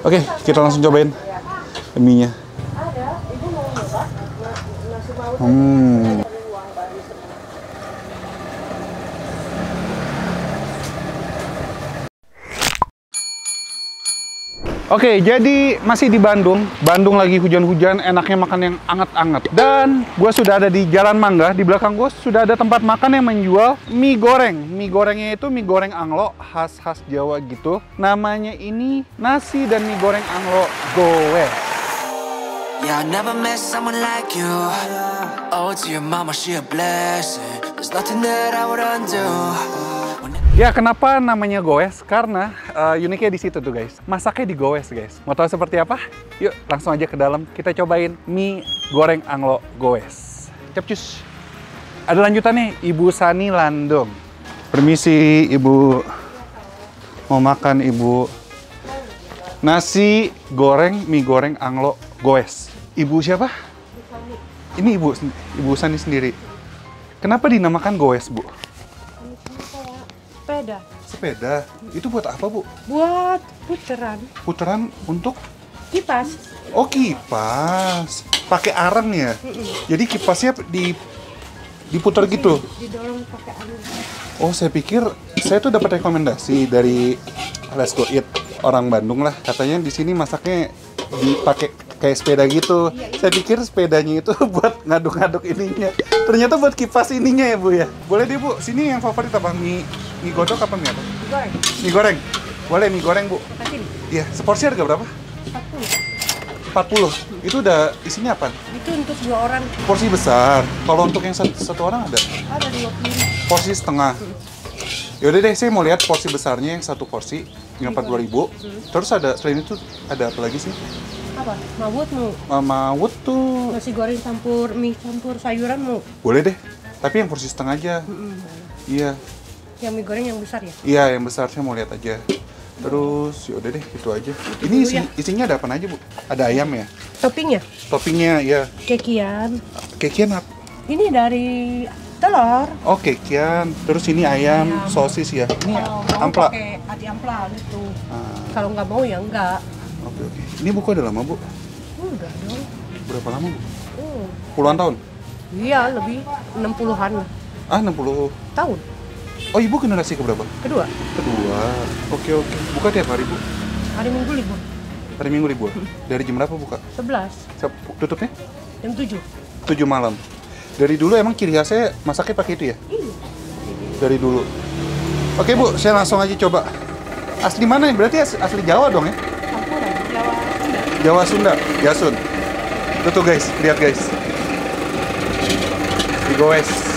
Oke, kita langsung cobain mie-nya. Oke, jadi masih di Bandung. Bandung lagi hujan-hujan, enaknya makan yang anget-anget. Dan gue sudah ada di Jalan Mangga. Di belakang gue sudah ada tempat makan yang menjual mie goreng. Mie gorengnya itu mie goreng anglo, khas-khas Jawa gitu. Namanya ini nasi dan mie goreng anglo goes. Yeah, I never met someone like you. Oh, to your mama, she a blessing. There's nothing that I would undo. Ya, kenapa namanya goes? Karena uniknya di situ tuh guys. Masaknya di goes guys. Mau tahu seperti apa? Yuk langsung aja ke dalam. Kita cobain mie goreng anglo goes. Capcus. Ada lanjutannya, Ibu Sani Landung. Permisi Ibu. Mau makan Ibu. Nasi goreng mie goreng anglo goes. Ibu siapa? Ini Ibu Sani sendiri. Kenapa dinamakan goes, Bu? Sepeda. Sepeda. Itu buat apa, Bu? Buat puteran. Puteran untuk Kipas. oh, kipas. Pakai arang ya. Jadi kipasnya diputar gitu. Didorong pakai angin. Oh, saya pikir saya tuh dapat rekomendasi dari Let's Go Eat, orang Bandung lah. Katanya di sini masaknya dipakai kayak sepeda gitu. Saya pikir sepedanya itu buat ngaduk-ngaduk ininya. Ternyata buat kipas ininya ya, Bu ya. Boleh deh, Bu. Sini yang favorit apa? Mie godok apa mie apa? Mie goreng. Mie goreng. Boleh mie goreng, Bu. Kasih. Iya, seporsi harga berapa? 40. 40. Itu udah isinya apa? Itu untuk 2 orang. Porsi besar. Kalau untuk yang satu orang ada? Ada 20. Porsi setengah. Yaudah deh, saya mau lihat porsi besarnya yang satu porsi yang 42.000. Terus ada selain itu ada apa lagi sih? Apa? Mawut mau? Mawut tuh Nasi goreng campur mie campur sayuran mau? boleh deh. Tapi yang porsi setengah aja. Iya. Yang mie goreng yang besar ya? Iya, yang besar saya mau lihat aja. Terus yaudah deh, itu aja. Ini isinya ada apa aja, Bu? Ada ayam ya? Toppingnya? Toppingnya ya. Kekian. Kekian apa? Ini dari telur. Oh, kekian. Terus ini ayam, sosis ya. Ini Kalau mau ampla. pakai ati ampla gitu. Ah. Kalau nggak mau ya enggak. Oke. Ini buku udah lama, Bu? Udah dong. Berapa lama, Bu? Oh. Puluhan tahun? Iya, lebih 60-an lah. Ah, 60 Tahun. Oh, Ibu generasi keberapa? Kedua. Kedua. Oke. Buka tiap hari, Bu? Hari Minggu libur. Hari Minggu libur? Dari jam berapa buka? 11. Tutupnya? Jam 7. 7 malam. Dari dulu emang ciri khasnya masaknya pakai itu ya? Iya. Dari dulu. Oke, Bu, saya langsung aja coba. Asli mana nih? Berarti asli Jawa dong ya? Campuran Jawa Sunda. Jawa Sunda, Jasun. Tuh guys, lihat guys. Digoes.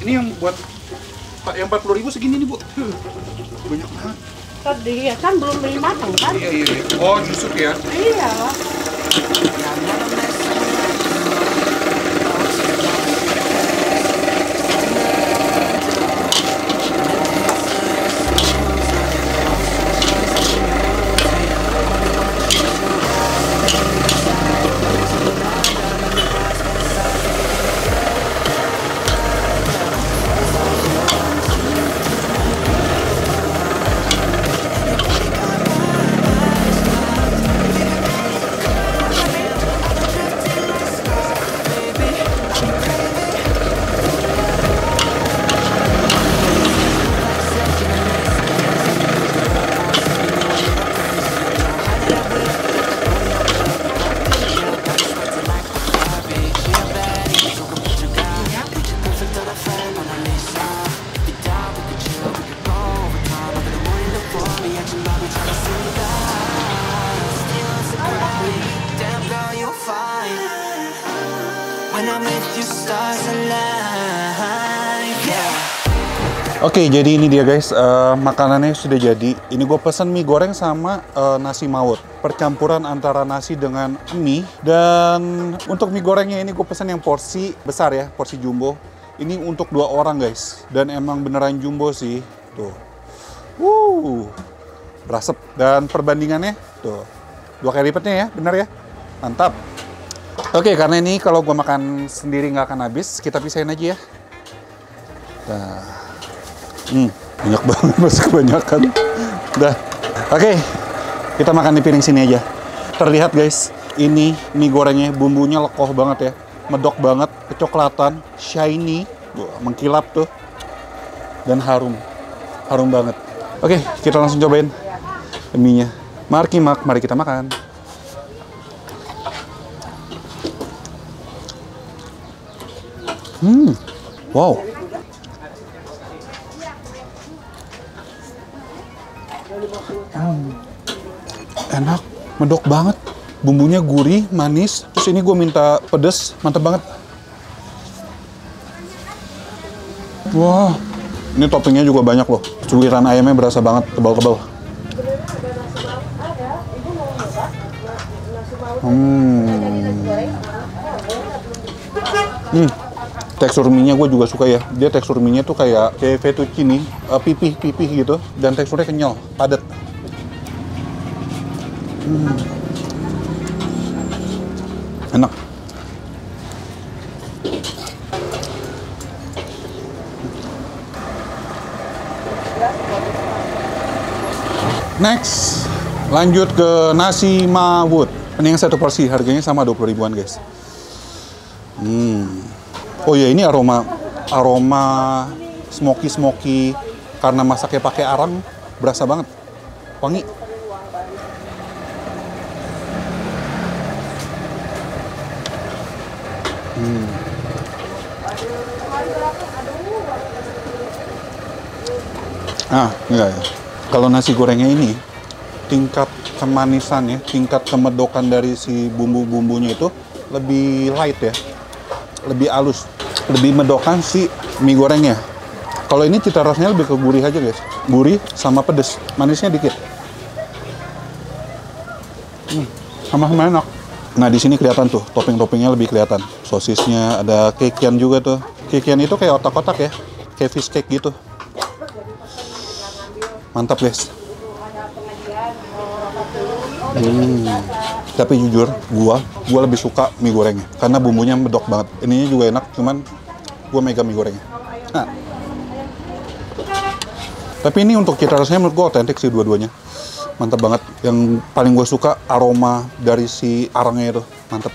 Ini yang buat yang 40.000 segini nih, Bu. Banyak banget. Tadi ya kan belum matang kan? Iya. Oh, jusuk ya. Iya. Oke, jadi ini dia guys, makanannya sudah jadi. Ini gue pesen mie goreng sama nasi mawut. Percampuran antara nasi dengan mie. Dan untuk mie gorengnya ini gue pesen yang porsi besar ya, porsi jumbo. Ini untuk 2 orang guys. Dan emang beneran jumbo sih. Tuh. Berasap. Dan perbandingannya, tuh. 2 kali lipatnya ya, bener ya? Mantap. Oke, karena ini kalau gua makan sendiri nggak akan habis, kita pisahin aja ya. Nah, banyak banget, masih kebanyakan. Udah, oke, kita makan di piring sini aja. Terlihat guys, ini mie gorengnya bumbunya lekoh banget ya, medok banget, kecoklatan, shiny, mengkilap tuh, dan harum banget. Oke, kita langsung cobain mie-nya. Mari kita makan. Wow. Enak, medok banget. Bumbunya gurih, manis. Terus ini gue minta pedes, mantep banget. Wah, ini toppingnya juga banyak loh. Cuiran ayamnya berasa banget, tebal-tebal. Tekstur mie-nya gue juga suka ya. Dia tekstur mie-nya tuh kayak fettuccine, pipih gitu. Dan teksturnya kenyal, padat. Enak. Next, lanjut ke nasi mawut. Ini yang satu porsi, harganya sama 20 ribuan guys. Oh ya, ini aroma smoky karena masaknya pakai arang, berasa banget, wangi. Ya. Kalau nasi gorengnya ini, tingkat kemanisannya, tingkat kemedokan dari si bumbu-bumbunya itu lebih light ya, lebih halus, lebih medokan si mie gorengnya. Kalau ini cita rasanya lebih ke gurih aja guys, gurih sama pedes, manisnya dikit. Sama-sama enak. Nah di sini kelihatan tuh topping-toppingnya lebih kelihatan. Sosisnya ada kekian juga tuh. Kekian itu kayak otak-otak ya, kayak fish cake gitu. Mantap guys. Tapi jujur, gua lebih suka mie gorengnya karena bumbunya medok banget. Ininya juga enak, cuman gua mega mie gorengnya. Nah. Tapi ini untuk cita rasanya menurut gua otentik sih dua-duanya. Mantap banget. Yang paling gua suka aroma dari si arangnya itu. Mantap.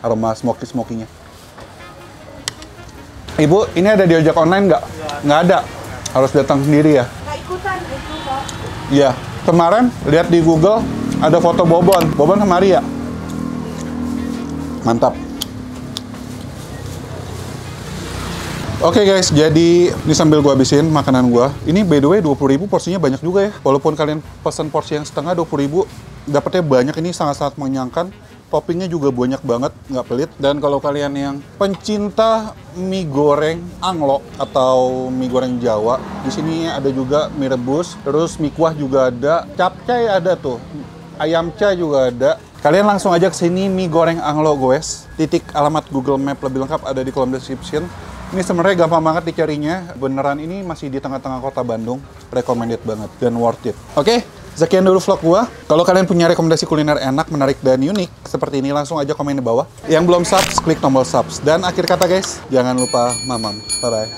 Aroma smoky-smokinya. Ibu, ini ada di ojek online nggak? Nggak ada. Harus datang sendiri ya? Iya, kemarin lihat di Google ada foto Bobon sama Maria. Mantap. Oke guys, jadi ini sambil gua habisin makanan gua. Ini by the way 20.000 porsinya banyak juga ya. Walaupun kalian pesan porsi yang setengah 20.000, dapetnya banyak, ini sangat-sangat mengenyangkan. Toppingnya juga banyak banget, nggak pelit. Dan kalau kalian yang pencinta mie goreng anglo atau mie goreng Jawa, di sini ada juga mie rebus, terus mie kuah juga ada, capcay ada tuh, ayam ca juga ada. Kalian langsung aja ke sini, mie goreng anglo goes. Titik alamat Google Map lebih lengkap ada di kolom description. Ini sebenarnya gampang banget dicarinya. Beneran ini masih di tengah-tengah kota Bandung. Recommended banget dan worth it. Oke, sekian dulu vlog gua. Kalau kalian punya rekomendasi kuliner enak, menarik, dan unik seperti ini, langsung aja komen di bawah. Yang belum subs, klik tombol subs. Dan akhir kata guys, jangan lupa mamam. Bye-bye.